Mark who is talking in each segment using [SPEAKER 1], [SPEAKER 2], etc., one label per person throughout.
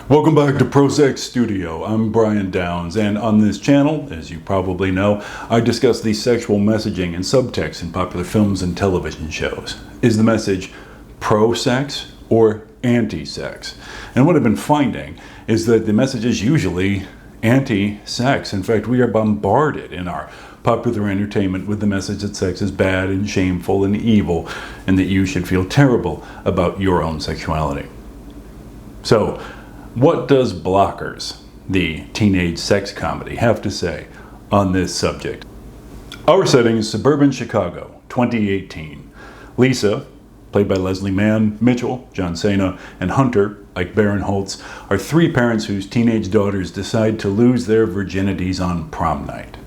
[SPEAKER 1] Welcome back to ProSex Studio. I'm Brian Downs, and on this channel, as you probably know, I discuss the sexual messaging and subtext in popular films and television shows. Is the message pro-sex or anti-sex? And what I've been finding is that the message is usually anti-sex. In fact, we are bombarded in our popular entertainment with the message that sex is bad and shameful and evil, and that you should feel terrible about your own sexuality. So, what does Blockers, the teenage sex comedy, have to say on this subject? Our setting is suburban Chicago, 2018. Lisa, played by Leslie Mann, Mitchell, John Cena, and Hunter, Ike Barinholtz, are three parents whose teenage daughters decide to lose their virginities on prom night.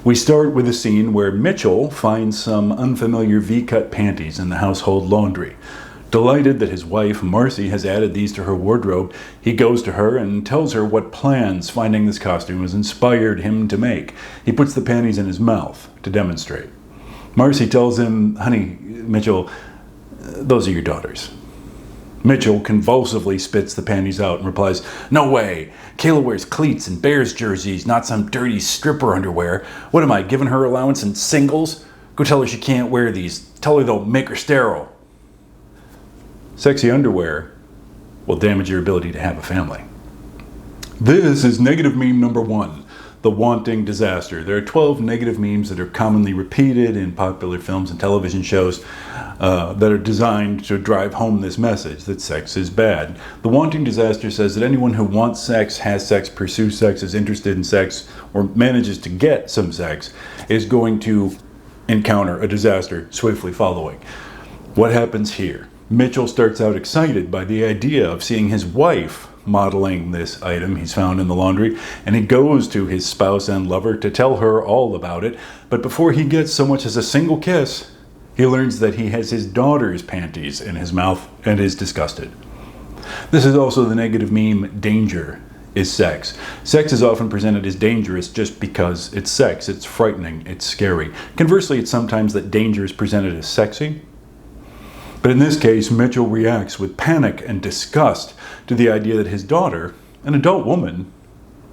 [SPEAKER 1] We start with a scene where Mitchell finds some unfamiliar V-cut panties in the household laundry. Delighted that his wife, Marcy, has added these to her wardrobe, he goes to her and tells her what plans finding this costume has inspired him to make. He puts the panties in his mouth to demonstrate. Marcy tells him, "Honey, Mitchell, those are your daughters." Mitchell convulsively spits the panties out and replies, "No way! Kayla wears cleats and Bears jerseys, not some dirty stripper underwear. What am I, giving her allowance in singles? Go tell her she can't wear these. Tell her they'll make her sterile." Sexy underwear will damage your ability to have a family. This is negative meme number one, the wanting disaster. There are 12 negative memes that are commonly repeated in popular films and television shows that are designed to drive home this message that sex is bad. The wanting disaster says that anyone who wants sex, has sex, pursues sex, is interested in sex, or manages to get some sex is going to encounter a disaster swiftly following. What happens here? Mitchell starts out excited by the idea of seeing his wife modeling this item he's found in the laundry, and he goes to his spouse and lover to tell her all about it. But before he gets so much as a single kiss, he learns that he has his daughter's panties in his mouth and is disgusted. This is also the negative meme, danger is sex. Sex is often presented as dangerous just because it's sex. It's frightening, it's scary. Conversely, it's sometimes that danger is presented as sexy. But in this case, Mitchell reacts with panic and disgust to the idea that his daughter, an adult woman,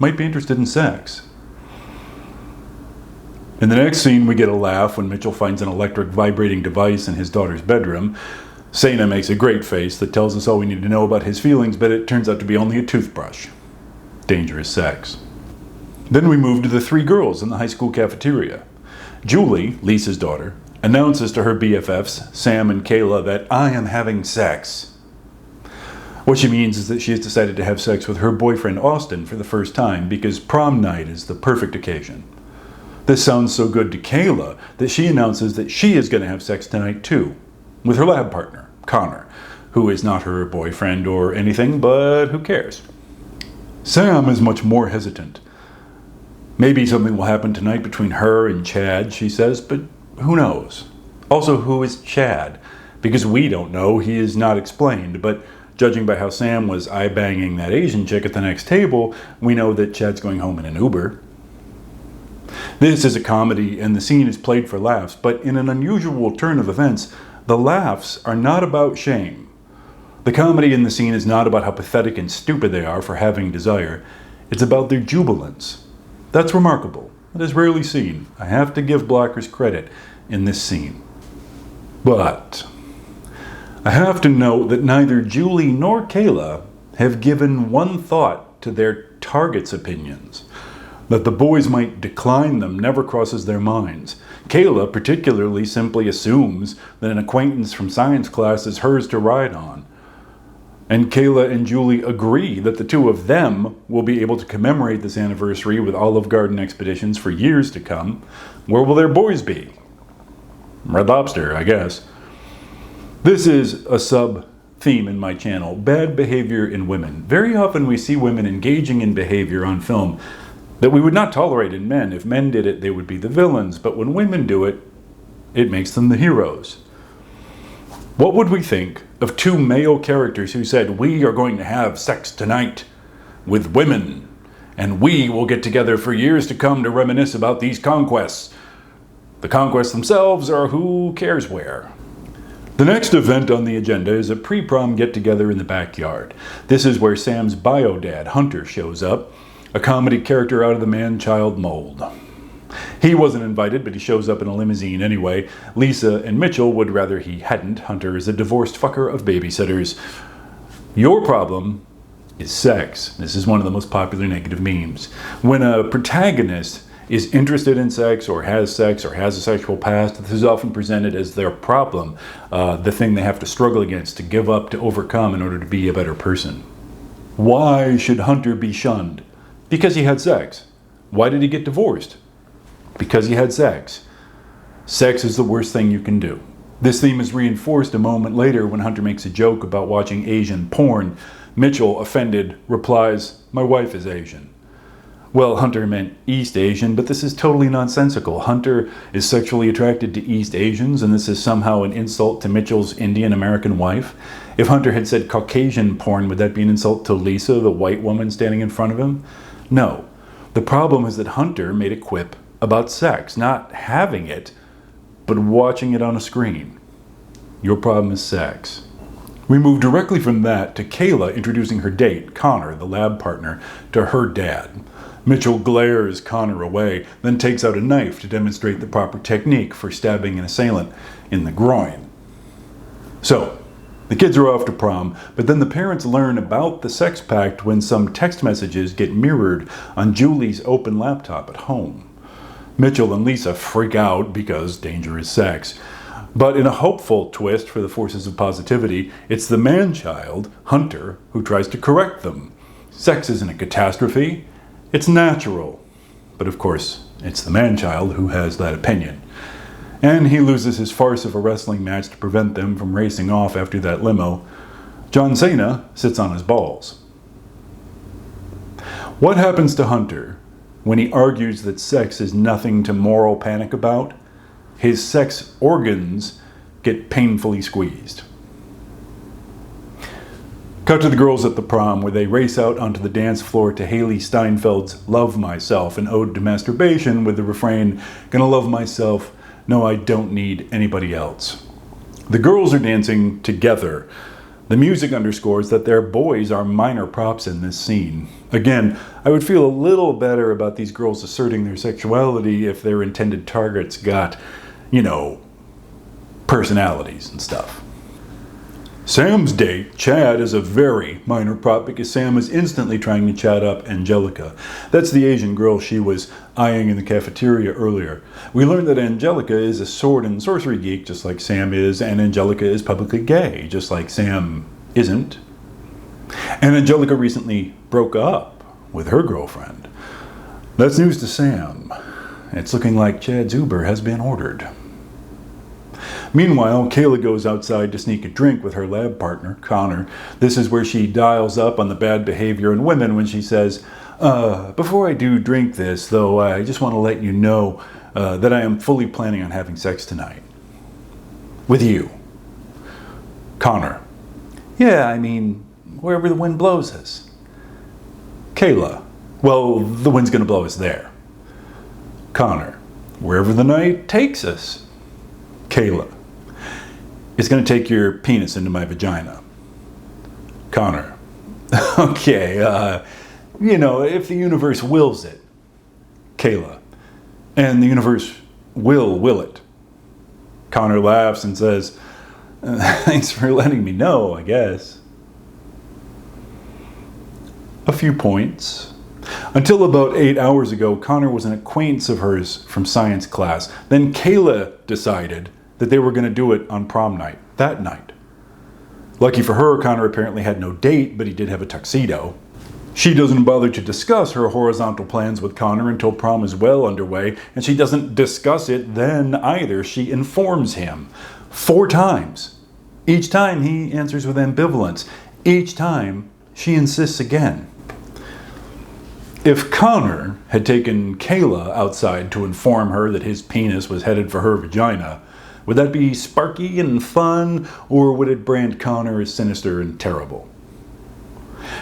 [SPEAKER 1] might be interested in sex. In the next scene, we get a laugh when Mitchell finds an electric vibrating device in his daughter's bedroom. Cena makes a great face that tells us all we need to know about his feelings, but it turns out to be only a toothbrush. Dangerous sex. Then we move to the three girls in the high school cafeteria. Julie, Lisa's daughter, announces to her BFFs, Sam and Kayla, that "I am having sex." What she means is that she has decided to have sex with her boyfriend Austin for the first time because prom night is the perfect occasion. This sounds so good to Kayla that she announces that she is going to have sex tonight too, with her lab partner, Connor, who is not her boyfriend or anything, but who cares? Sam is much more hesitant. Maybe something will happen tonight between her and Chad, she says, but who knows? Also, who is Chad? Because we don't know, he is not explained, but judging by how Sam was eye-banging that Asian chick at the next table, we know that Chad's going home in an Uber. This is a comedy, and the scene is played for laughs, but in an unusual turn of events, the laughs are not about shame. The comedy in the scene is not about how pathetic and stupid they are for having desire. It's about their jubilance. That's remarkable. It is rarely seen. I have to give Blockers credit in this scene. But I have to note that neither Julie nor Kayla have given one thought to their target's opinions. That the boys might decline them never crosses their minds. Kayla particularly simply assumes that an acquaintance from science class is hers to ride on. And Kayla and Julie agree that the two of them will be able to commemorate this anniversary with Olive Garden expeditions for years to come. Where will their boys be? Red Lobster, I guess. This is a sub-theme in my channel, bad behavior in women. Very often we see women engaging in behavior on film that we would not tolerate in men. If men did it, they would be the villains. But when women do it, it makes them the heroes. What would we think of two male characters who said, "We are going to have sex tonight with women, and we will get together for years to come to reminisce about these conquests"? The conquests themselves are who cares where. The next event on the agenda is a pre-prom get-together in the backyard. This is where Sam's bio-dad, Hunter, shows up, a comedy character out of the man-child mold. He wasn't invited, but he shows up in a limousine anyway. Lisa and Mitchell would rather he hadn't. Hunter is a divorced fucker of babysitters. Your problem is sex. This is one of the most popular negative memes. When a protagonist is interested in sex or has a sexual past, this is often presented as their problem, the thing they have to struggle against, to give up, to overcome in order to be a better person. Why should Hunter be shunned? Because he had sex. Why did he get divorced? Because he had sex. Sex is the worst thing you can do. This theme is reinforced a moment later when Hunter makes a joke about watching Asian porn. Mitchell, offended, replies, "My wife is Asian." Well, Hunter meant East Asian, but this is totally nonsensical. Hunter is sexually attracted to East Asians, and this is somehow an insult to Mitchell's Indian American wife. If Hunter had said Caucasian porn, would that be an insult to Lisa, the white woman standing in front of him? No. The problem is that Hunter made a quip about sex, not having it, but watching it on a screen. Your problem is sex. We move directly from that to Kayla introducing her date, Connor, the lab partner, to her dad. Mitchell glares Connor away, then takes out a knife to demonstrate the proper technique for stabbing an assailant in the groin. So, the kids are off to prom, but then the parents learn about the sex pact when some text messages get mirrored on Julie's open laptop at home. Mitchell and Lisa freak out because danger is sex. But in a hopeful twist for the forces of positivity, it's the man-child, Hunter, who tries to correct them. Sex isn't a catastrophe. It's natural. But of course, it's the man-child who has that opinion. And he loses his farce of a wrestling match to prevent them from racing off after that limo. John Cena sits on his balls. What happens to Hunter when he argues that sex is nothing to moral panic about? His sex organs get painfully squeezed. Cut to the girls at the prom, where they race out onto the dance floor to Haley Steinfeld's Love Myself, an ode to masturbation with the refrain, "Gonna love myself, no I don't need anybody else." The girls are dancing together. The music underscores that their boys are minor props in this scene. Again, I would feel a little better about these girls asserting their sexuality if their intended targets got, personalities and stuff. Sam's date, Chad, is a very minor prop because Sam is instantly trying to chat up Angelica. That's the Asian girl she was eyeing in the cafeteria earlier. We learned that Angelica is a sword and sorcery geek just like Sam is, and Angelica is publicly gay just like Sam isn't. And Angelica recently broke up with her girlfriend. That's news to Sam. It's looking like Chad's Uber has been ordered. Meanwhile, Kayla goes outside to sneak a drink with her lab partner, Connor. This is where she dials up on the bad behavior in women when she says, before I do drink this, though, I just want to let you know that I am fully planning on having sex tonight. With you. Connor. Yeah, I mean, wherever the wind blows us. Kayla. Well, the wind's going to blow us there. Connor. Wherever the night takes us. Kayla. It's going to take your penis into my vagina. Connor. Okay, if the universe wills it. Kayla. And the universe will it. Connor laughs and says, thanks for letting me know, I guess. A few points. Until about 8 hours ago, Connor was an acquaintance of hers from science class. Then Kayla decided that they were going to do it on prom night, that night. Lucky for her, Connor apparently had no date, but he did have a tuxedo. She doesn't bother to discuss her horizontal plans with Connor until prom is well underway, and she doesn't discuss it then either. She informs him 4 times. Each time he answers with ambivalence. Each time she insists again. If Connor had taken Kayla outside to inform her that his penis was headed for her vagina, would that be sparky and fun, or would it brand Connor as sinister and terrible?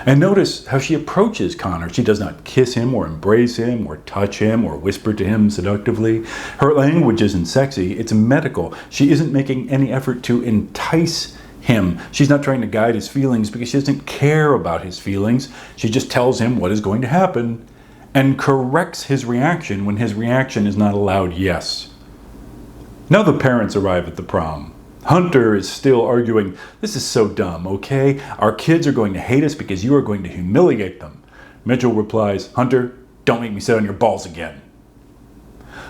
[SPEAKER 1] And notice how she approaches Connor. She does not kiss him or embrace him or touch him or whisper to him seductively. Her language isn't sexy, it's medical. She isn't making any effort to entice him. She's not trying to guide his feelings because she doesn't care about his feelings. She just tells him what is going to happen and corrects his reaction when his reaction is not a loud yes. Now the parents arrive at the prom. Hunter is still arguing, "This is so dumb, okay? Our kids are going to hate us because you are going to humiliate them." Mitchell replies, "Hunter, don't make me sit on your balls again."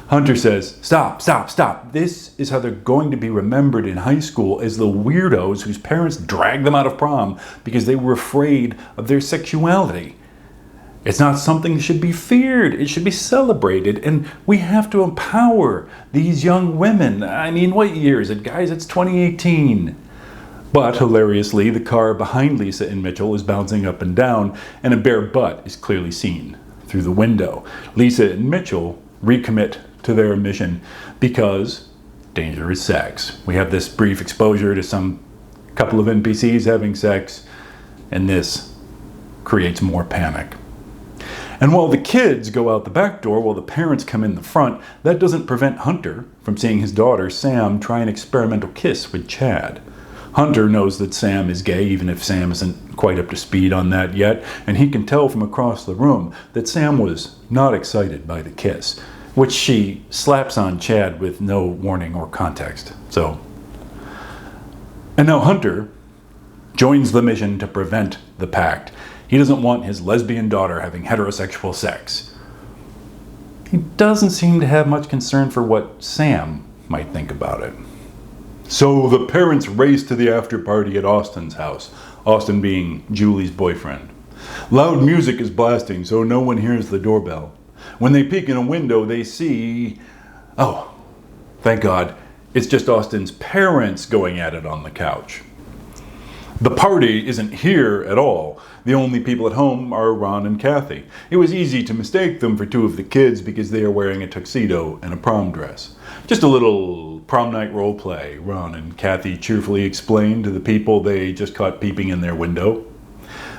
[SPEAKER 1] Hunter says, "Stop, stop, stop. This is how they're going to be remembered in high school as the weirdos whose parents dragged them out of prom because they were afraid of their sexuality. It's not something that should be feared. It should be celebrated. And we have to empower these young women. I mean, what year is it, guys? It's 2018. But hilariously, the car behind Lisa and Mitchell is bouncing up and down, and a bare butt is clearly seen through the window. Lisa and Mitchell recommit to their mission because danger is sex. We have this brief exposure to some couple of NPCs having sex, and this creates more panic. And while the kids go out the back door while the parents come in the front, that doesn't prevent Hunter from seeing his daughter, Sam, try an experimental kiss with Chad. Hunter knows that Sam is gay, even if Sam isn't quite up to speed on that yet, and he can tell from across the room that Sam was not excited by the kiss, which she slaps on Chad with no warning or context. And now Hunter joins the mission to prevent the pact. He doesn't want his lesbian daughter having heterosexual sex. He doesn't seem to have much concern for what Sam might think about it. So the parents race to the after party at Austin's house, Austin being Julie's boyfriend. Loud music is blasting, so no one hears the doorbell. When they peek in a window, they see... oh, thank God, it's just Austin's parents going at it on the couch. The party isn't here at all. The only people at home are Ron and Kathy. It was easy to mistake them for two of the kids because they are wearing a tuxedo and a prom dress. Just a little prom night role play, Ron and Kathy cheerfully explained to the people they just caught peeping in their window.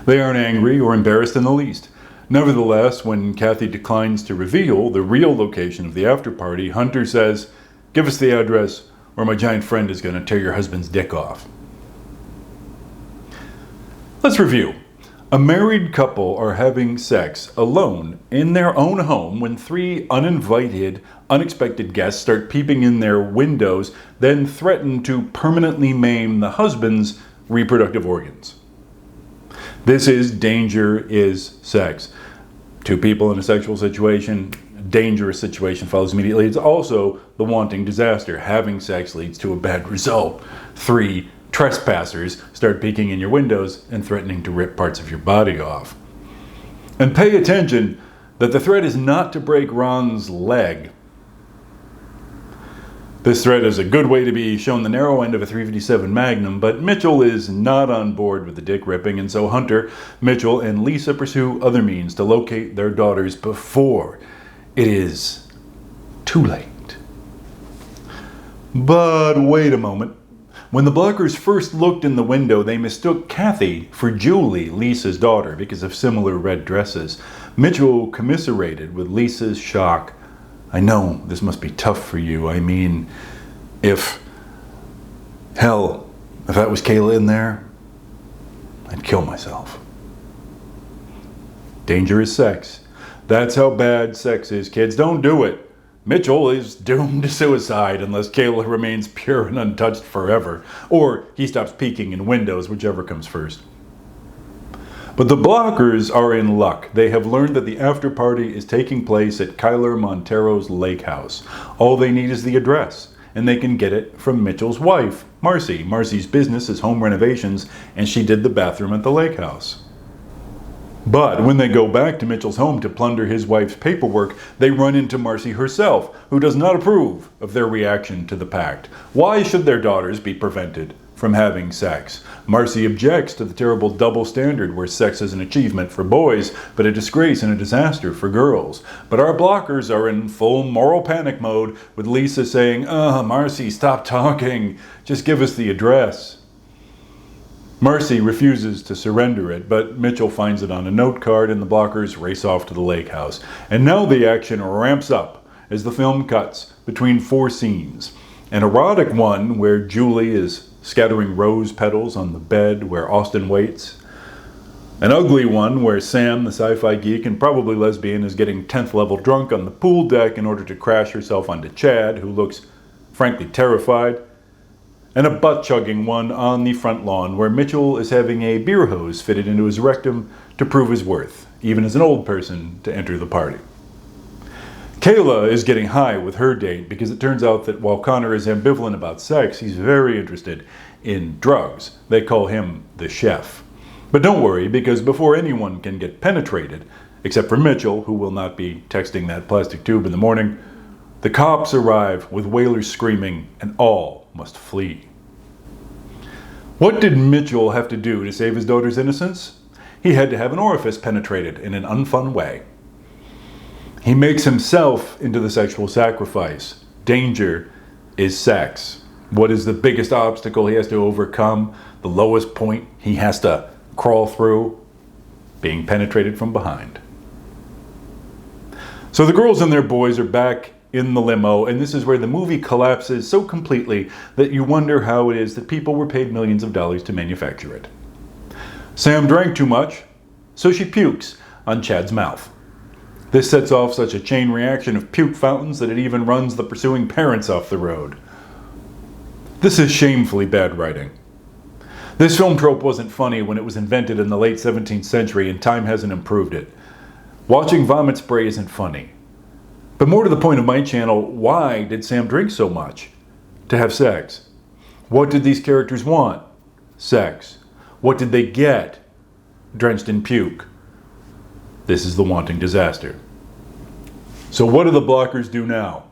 [SPEAKER 1] They aren't angry or embarrassed in the least. Nevertheless, when Kathy declines to reveal the real location of the after party, Hunter says, "Give us the address or my giant friend is going to tear your husband's dick off." Let's review. A married couple are having sex alone in their own home when three uninvited, unexpected guests start peeping in their windows, then threaten to permanently maim the husband's reproductive organs. This is danger is sex. Two people in a sexual situation, a dangerous situation follows immediately. It's also the wanting disaster. Having sex leads to a bad result. Three trespassers start peeking in your windows and threatening to rip parts of your body off. And pay attention that the threat is not to break Ron's leg. This threat is a good way to be shown the narrow end of a .357 Magnum, but Mitchell is not on board with the dick ripping, and so Hunter, Mitchell, and Lisa pursue other means to locate their daughters before it is too late. But wait a moment. When the blockers first looked in the window, they mistook Kathy for Julie, Lisa's daughter, because of similar red dresses. Mitchell commiserated with Lisa's shock. "I know this must be tough for you. I mean, if that was Kayla in there, I'd kill myself." Danger is sex. That's how bad sex is, kids. Don't do it. Mitchell is doomed to suicide unless Kayla remains pure and untouched forever, or he stops peeking in windows, whichever comes first. But the blockers are in luck. They have learned that the after party is taking place at Kyler Montero's lake house. All they need is the address, and they can get it from Mitchell's wife, Marcy. Marcy's business is home renovations, and she did the bathroom at the lake house. But when they go back to Mitchell's home to plunder his wife's paperwork, they run into Marcy herself, who does not approve of their reaction to the pact. Why should their daughters be prevented from having sex? Marcy objects to the terrible double standard where sex is an achievement for boys, but a disgrace and a disaster for girls. But our blockers are in full moral panic mode, with Lisa saying, Marcy, stop talking. Just give us the address." Marcy refuses to surrender it, but Mitchell finds it on a note card and the blockers race off to the lake house. And now the action ramps up as the film cuts between 4 scenes. An erotic one where Julie is scattering rose petals on the bed where Austin waits. An ugly one where Sam, the sci-fi geek and probably lesbian, is getting 10th level drunk on the pool deck in order to crash herself onto Chad, who looks frankly terrified. And a butt-chugging one on the front lawn where Mitchell is having a beer hose fitted into his rectum to prove his worth, even as an old person, to enter the party. Kayla is getting high with her date because it turns out that while Connor is ambivalent about sex, he's very interested in drugs. They call him the chef. But don't worry, because before anyone can get penetrated, except for Mitchell, who will not be texting that plastic tube in the morning, the cops arrive with wailers screaming, and all must flee. What did Mitchell have to do to save his daughter's innocence? He had to have an orifice penetrated in an unfun way. He makes himself into the sexual sacrifice. Danger is sex. What is the biggest obstacle he has to overcome? The lowest point he has to crawl through? Being penetrated from behind. So the girls and their boys are back in the limo, and this is where the movie collapses so completely that you wonder how it is that people were paid millions of dollars to manufacture it. Sam drank too much, so she pukes on Chad's mouth. This sets off such a chain reaction of puke fountains that it even runs the pursuing parents off the road. This is shamefully bad writing. This film trope wasn't funny when it was invented in the late 17th century, and time hasn't improved it. Watching vomit spray isn't funny. But more to the point of my channel, why did Sam drink so much? To have sex. What did these characters want? Sex. What did they get? Drenched in puke. This is the wanting disaster. So what do the blockers do now?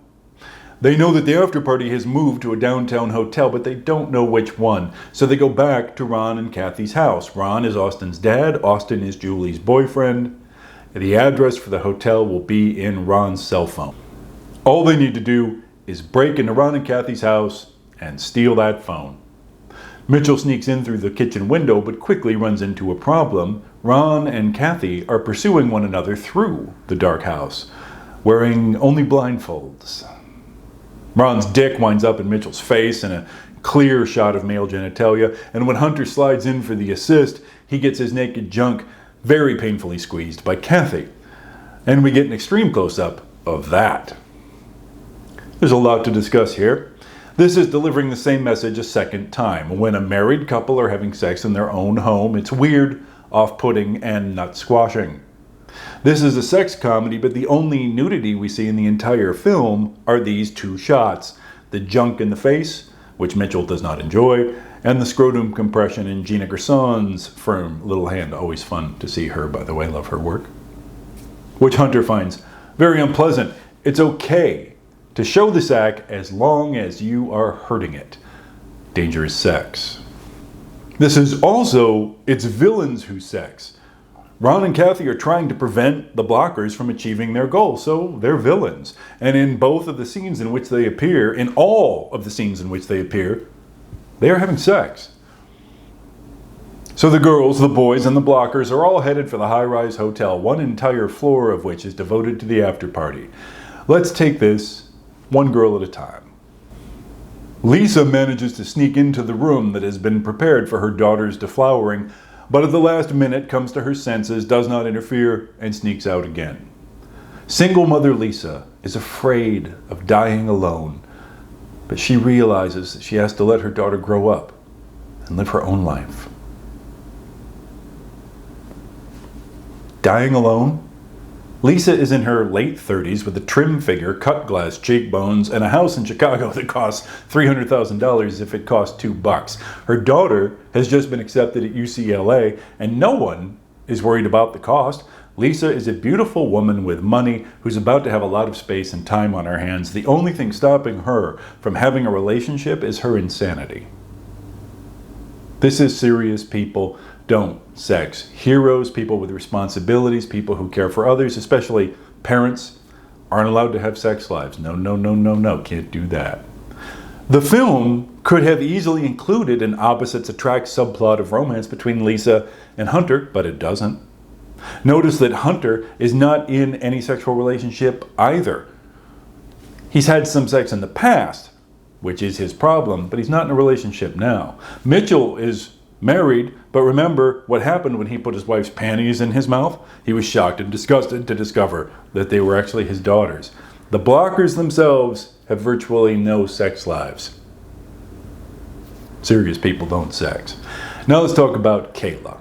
[SPEAKER 1] They know that the after party has moved to a downtown hotel, but they don't know which one. So they go back to Ron and Kathy's house. Ron is Austin's dad. Austin is Julie's boyfriend. The address for the hotel will be in Ron's cell phone. All they need to do is break into Ron and Kathy's house and steal that phone. Mitchell sneaks in through the kitchen window but quickly runs into a problem. Ron and Kathy are pursuing one another through the dark house, wearing only blindfolds. Ron's dick winds up in Mitchell's face in a clear shot of male genitalia, and when Hunter slides in for the assist, he gets his naked junk very painfully squeezed by Kathy. And we get an extreme close-up of that. There's a lot to discuss here. This is delivering the same message a second time. When a married couple are having sex in their own home, it's weird, off-putting, and nut-squashing. This is a sex comedy, but the only nudity we see in the entire film are these 2 shots. The junk in the face, which Mitchell does not enjoy, and the scrotum compression in Gina Gerson's firm little hand. Always fun to see her, by the way, love her work. Which Hunter finds very unpleasant. It's okay to show the sack as long as you are hurting it. Danger is sex. This is also its villains who sex. Ron and Kathy are trying to prevent the blockers from achieving their goal, so they're villains. And in both of the scenes in which they appear, in all of the scenes in which they appear, they are having sex. So the girls, the boys, and the blockers are all headed for the high-rise hotel, one entire floor of which is devoted to the after party. Let's take this one girl at a time. Lisa manages to sneak into the room that has been prepared for her daughter's deflowering, but at the last minute comes to her senses, does not interfere, and sneaks out again. Single mother Lisa is afraid of dying alone, but she realizes that she has to let her daughter grow up and live her own life. Dying alone? Lisa is in her late 30s with a trim figure, cut glass cheekbones, and a house in Chicago that costs $300,000 if it costs $2. Her daughter has just been accepted at UCLA, and no one is worried about the cost. Lisa is a beautiful woman with money who's about to have a lot of space and time on her hands. The only thing stopping her from having a relationship is her insanity. This is serious. People don't sex. Heroes, people with responsibilities, people who care for others, especially parents, aren't allowed to have sex lives. No, no, no, no, no, can't do that. The film could have easily included an opposites attract subplot of romance between Lisa and Hunter, but it doesn't. Notice that Hunter is not in any sexual relationship either. He's had some sex in the past, which is his problem, but he's not in a relationship now. Mitchell is married, but remember what happened when he put his wife's panties in his mouth? He was shocked and disgusted to discover that they were actually his daughters. The blockers themselves have virtually no sex lives. Serious people don't sex. Now let's talk about Kayla.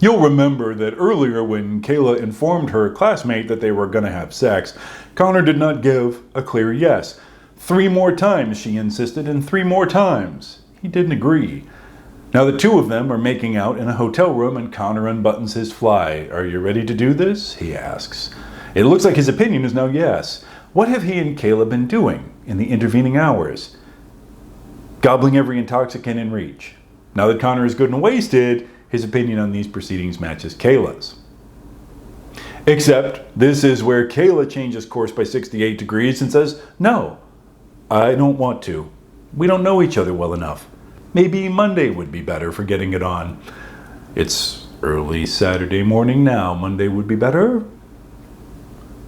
[SPEAKER 1] You'll remember that earlier when Kayla informed her classmate that they were going to have sex, Connor did not give a clear yes. 3 more times she insisted, and 3 more times he didn't agree. Now the two of them are making out in a hotel room and Connor unbuttons his fly. "Are you ready to do this?" he asks. It looks like his opinion is now yes. What have he and Kayla been doing in the intervening hours? Gobbling every intoxicant in reach. Now that Connor is good and wasted, his opinion on these proceedings matches Kayla's. Except this is where Kayla changes course by 68 degrees and says, "No, I don't want to. We don't know each other well enough. Maybe Monday would be better for getting it on." It's early Saturday morning now. Monday would be better.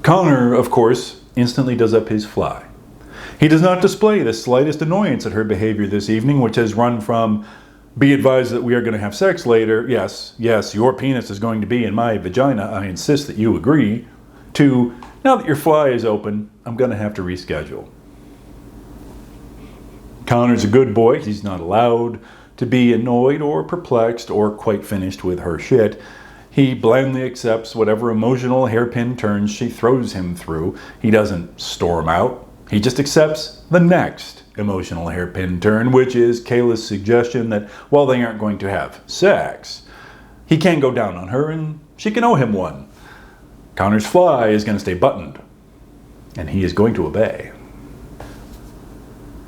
[SPEAKER 1] Connor, of course, instantly does up his fly. He does not display the slightest annoyance at her behavior this evening, which has run from, "Be advised that we are going to have sex later. Yes, your penis is going to be in my vagina. I insist that you agree," to, "Now that your fly is open, I'm going to have to reschedule." Connor's a good boy. He's not allowed to be annoyed or perplexed or quite finished with her shit. He blandly accepts whatever emotional hairpin turns she throws him through. He doesn't storm out. He just accepts the next emotional hairpin turn, which is Kayla's suggestion that while they aren't going to have sex, he can go down on her and she can owe him one. Connor's fly is going to stay buttoned, and he is going to obey.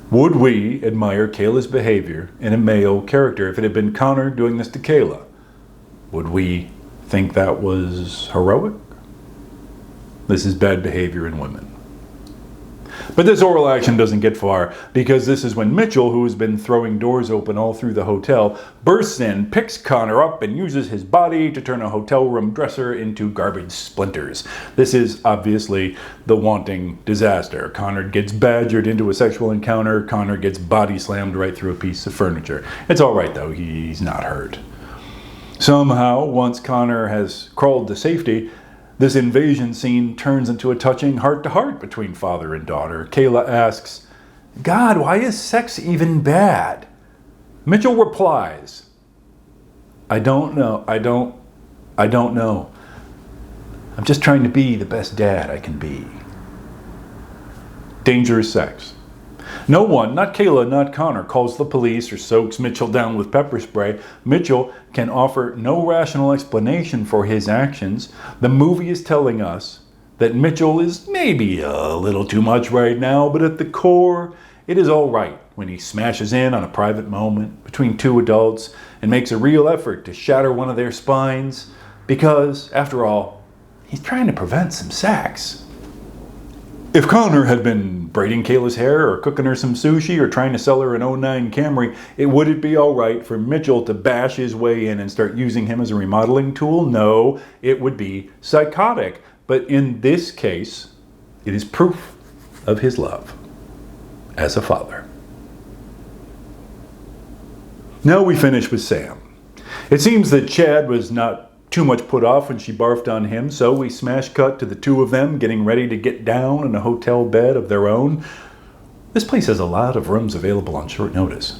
[SPEAKER 1] Would we admire Kayla's behavior in a male character if it had been Connor doing this to Kayla? Would we think that was heroic? This is bad behavior in women. But this oral action doesn't get far, because this is when Mitchell, who has been throwing doors open all through the hotel, bursts in, picks Connor up, and uses his body to turn a hotel room dresser into garbage splinters. This is obviously the wanting disaster. Connor gets badgered into a sexual encounter. Connor gets body slammed right through a piece of furniture. It's all right, though. He's not hurt. Somehow, once Connor has crawled to safety, this invasion scene turns into a touching heart-to-heart between father and daughter. Kayla asks, "God, why is sex even bad?" Mitchell replies, I don't know. I'm just trying to be the best dad I can be." Dangerous sex. No one, not Kayla, not Connor, calls the police or soaks Mitchell down with pepper spray. Mitchell can offer no rational explanation for his actions. The movie is telling us that Mitchell is maybe a little too much right now, but at the core, it is all right when he smashes in on a private moment between two adults and makes a real effort to shatter one of their spines, because, after all, he's trying to prevent some sex. If Connor had been braiding Kayla's hair or cooking her some sushi or trying to sell her an '09 Camry, would it be all right for Mitchell to bash his way in and start using him as a remodeling tool? No, it would be psychotic. But in this case, it is proof of his love as a father. Now we finish with Sam. It seems that Chad was not too much put off when she barfed on him, so we smash cut to the two of them getting ready to get down in a hotel bed of their own. This place has a lot of rooms available on short notice.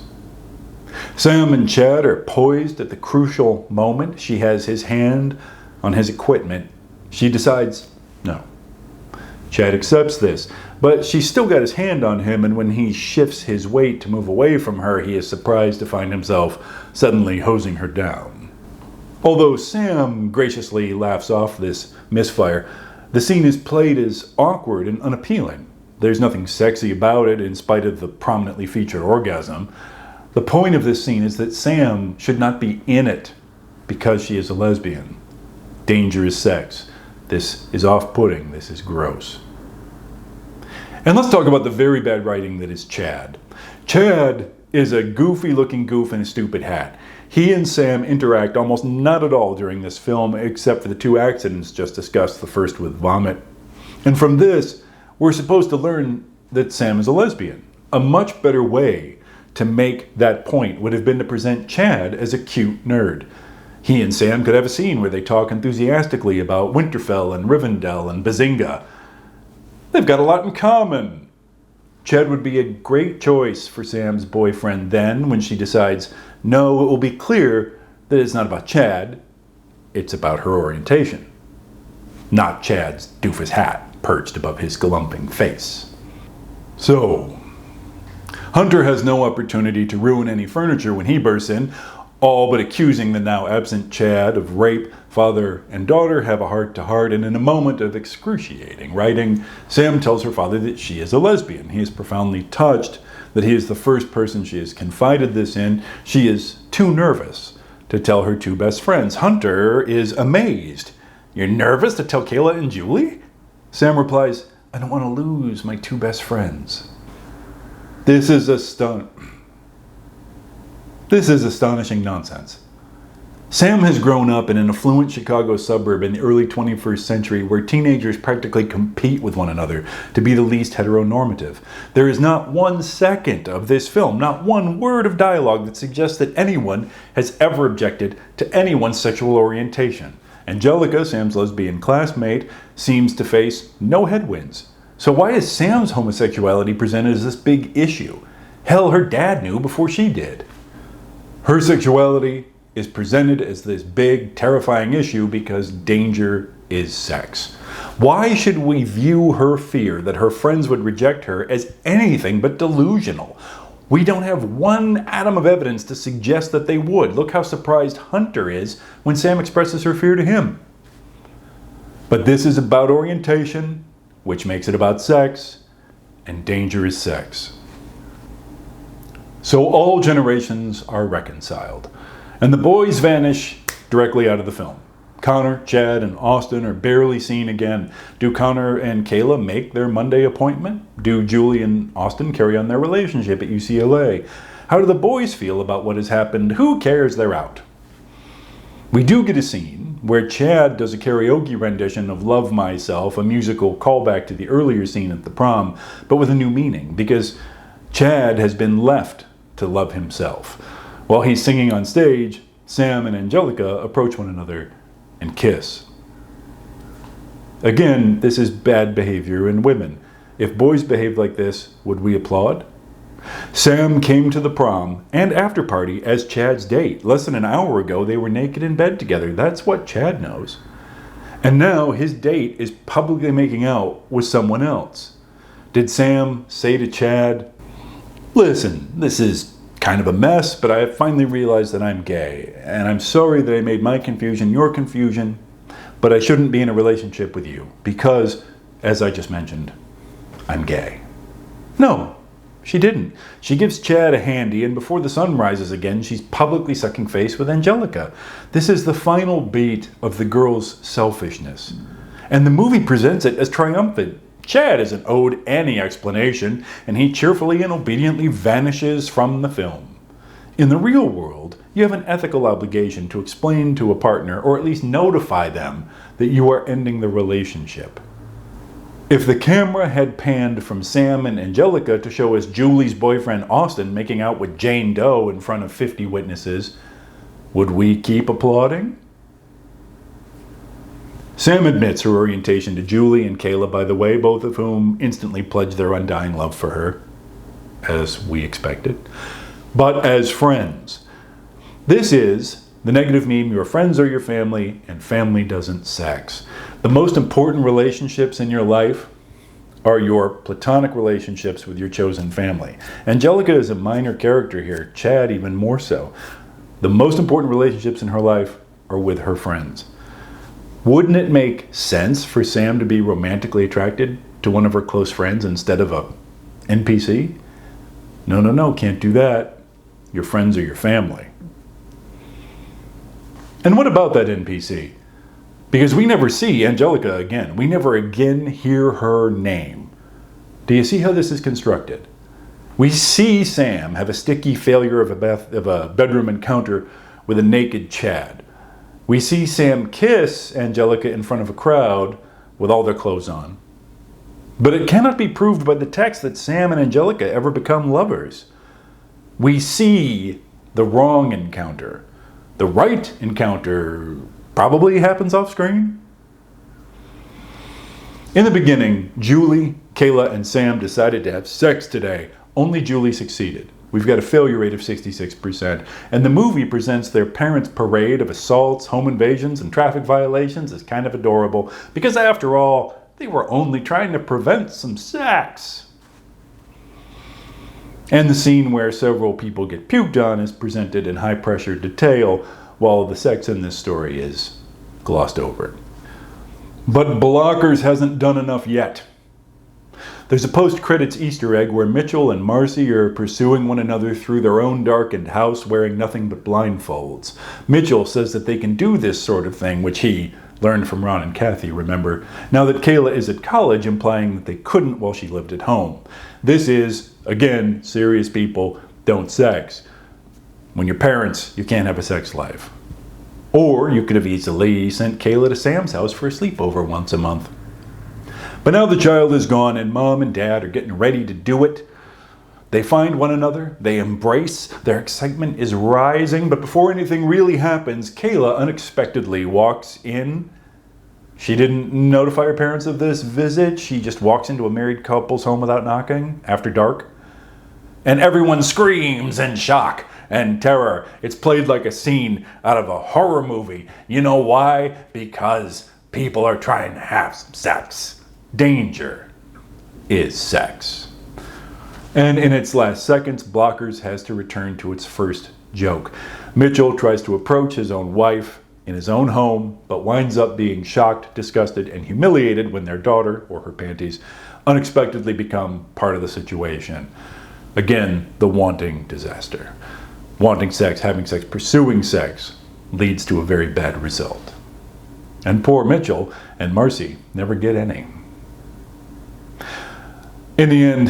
[SPEAKER 1] Sam and Chad are poised at the crucial moment. She has his hand on his equipment. She decides no. Chad accepts this, but she's still got his hand on him, and when he shifts his weight to move away from her, he is surprised to find himself suddenly hosing her down. Although Sam graciously laughs off this misfire, the scene is played as awkward and unappealing. There's nothing sexy about it in spite of the prominently featured orgasm. The point of this scene is that Sam should not be in it because she is a lesbian. Dangerous sex. This is off-putting. This is gross. And let's talk about the very bad writing that is Chad. Chad is a goofy-looking goof in a stupid hat. He and Sam interact almost not at all during this film, except for the two accidents just discussed, the first with vomit. And from this, we're supposed to learn that Sam is a lesbian. A much better way to make that point would have been to present Chad as a cute nerd. He and Sam could have a scene where they talk enthusiastically about Winterfell and Rivendell and Bazinga. They've got a lot in common. Chad would be a great choice for Sam's boyfriend then, when she decides, no, it will be clear that it's not about Chad, it's about her orientation. Not Chad's doofus hat perched above his galumping face. So, Hunter has no opportunity to ruin any furniture when he bursts in, all but accusing the now absent Chad of rape. Father and daughter have a heart-to-heart, and in a moment of excruciating writing, Sam tells her father that she is a lesbian. He is profoundly touched that he is the first person she has confided this in. She is too nervous to tell her two best friends. Hunter is amazed. You're nervous to tell Kayla and Julie? Sam replies, I don't want to lose my two best friends. This is astonishing nonsense. Sam has grown up in an affluent Chicago suburb in the early 21st century where teenagers practically compete with one another to be the least heteronormative. There is not 1 second of this film, not one word of dialogue that suggests that anyone has ever objected to anyone's sexual orientation. Angelica, Sam's lesbian classmate, seems to face no headwinds. So why is Sam's homosexuality presented as this big issue? Hell, her dad knew before she did. Her sexuality is presented as this big, terrifying issue because danger is sex. Why should we view her fear that her friends would reject her as anything but delusional? We don't have one atom of evidence to suggest that they would. Look how surprised Hunter is when Sam expresses her fear to him. But this is about orientation, which makes it about sex, and danger is sex. So all generations are reconciled, and the boys vanish directly out of the film. Connor, Chad, and Austin are barely seen again. Do Connor and Kayla make their Monday appointment? Do Julie and Austin carry on their relationship at UCLA? How do the boys feel about what has happened? Who cares? They're out. We do get a scene where Chad does a karaoke rendition of Love Myself, a musical callback to the earlier scene at the prom, but with a new meaning, because Chad has been left to love himself. While he's singing on stage, Sam and Angelica approach one another and kiss. Again, this is bad behavior in women. If boys behaved like this, would we applaud? Sam came to the prom and after party as Chad's date. Less than an hour ago, they were naked in bed together. That's what Chad knows. And now his date is publicly making out with someone else. Did Sam say to Chad, listen, this is kind of a mess, but I have finally realized that I'm gay, and I'm sorry that I made my confusion your confusion, but I shouldn't be in a relationship with you because, as I just mentioned, I'm gay. No, she didn't. She gives Chad a handy, and before the sun rises again, she's publicly sucking face with Angelica. This is the final beat of the girl's selfishness, and the movie presents it as triumphant. Chad isn't owed any explanation, and he cheerfully and obediently vanishes from the film. In the real world, you have an ethical obligation to explain to a partner, or at least notify them, that you are ending the relationship. If the camera had panned from Sam and Angelica to show us Julie's boyfriend Austin making out with Jane Doe in front of 50 witnesses, would we keep applauding? Sam admits her orientation to Julie and Kayla, by the way, both of whom instantly pledge their undying love for her, as we expected, but as friends. This is the negative meme, your friends are your family, and family doesn't sex. The most important relationships in your life are your platonic relationships with your chosen family. Angelica is a minor character here, Chad even more so. The most important relationships in her life are with her friends. Wouldn't it make sense for Sam to be romantically attracted to one of her close friends instead of a NPC? No, can't do that. Your friends are your family. And what about that NPC? Because we never see Angelica again. We never again hear her name. Do you see how this is constructed? We see Sam have a sticky failure of a bedroom encounter with a naked Chad. We see Sam kiss Angelica in front of a crowd with all their clothes on. But it cannot be proved by the text that Sam and Angelica ever become lovers. We see the wrong encounter. The right encounter probably happens off screen. In the beginning, Julie, Kayla, and Sam decided to have sex today. Only Julie succeeded. We've got a failure rate of 66%. And the movie presents their parents' parade of assaults, home invasions, and traffic violations as kind of adorable, because after all, they were only trying to prevent some sex. And the scene where several people get puked on is presented in high-pressure detail, while the sex in this story is glossed over. But Blockers hasn't done enough yet. There's a post-credits Easter egg where Mitchell and Marcy are pursuing one another through their own darkened house wearing nothing but blindfolds. Mitchell says that they can do this sort of thing, which he learned from Ron and Kathy, remember, now that Kayla is at college, implying that they couldn't while she lived at home. This is, again, serious people don't sex. When you're parents, you can't have a sex life. Or you could have easily sent Kayla to Sam's house for a sleepover once a month. But now the child is gone and Mom and Dad are getting ready to do it. They find one another, they embrace, their excitement is rising, but before anything really happens, Kayla unexpectedly walks in. She didn't notify her parents of this visit, she just walks into a married couple's home without knocking, after dark. And everyone screams in shock and terror. It's played like a scene out of a horror movie. You know why? Because people are trying to have some sex. Danger is sex. And in its last seconds, Blockers has to return to its first joke. Mitchell tries to approach his own wife in his own home, but winds up being shocked, disgusted, and humiliated when their daughter, or her panties, unexpectedly become part of the situation. Again, the wanting disaster. Wanting sex, having sex, pursuing sex leads to a very bad result. And poor Mitchell and Marcy never get any. In the end,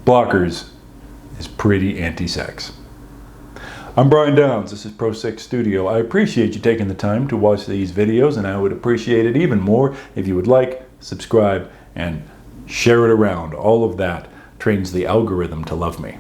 [SPEAKER 1] Blockers is pretty anti-sex. I'm Brian Downs, this is Pro 6 Studio. I appreciate you taking the time to watch these videos, and I would appreciate it even more if you would like, subscribe, and share it around. All of that trains the algorithm to love me.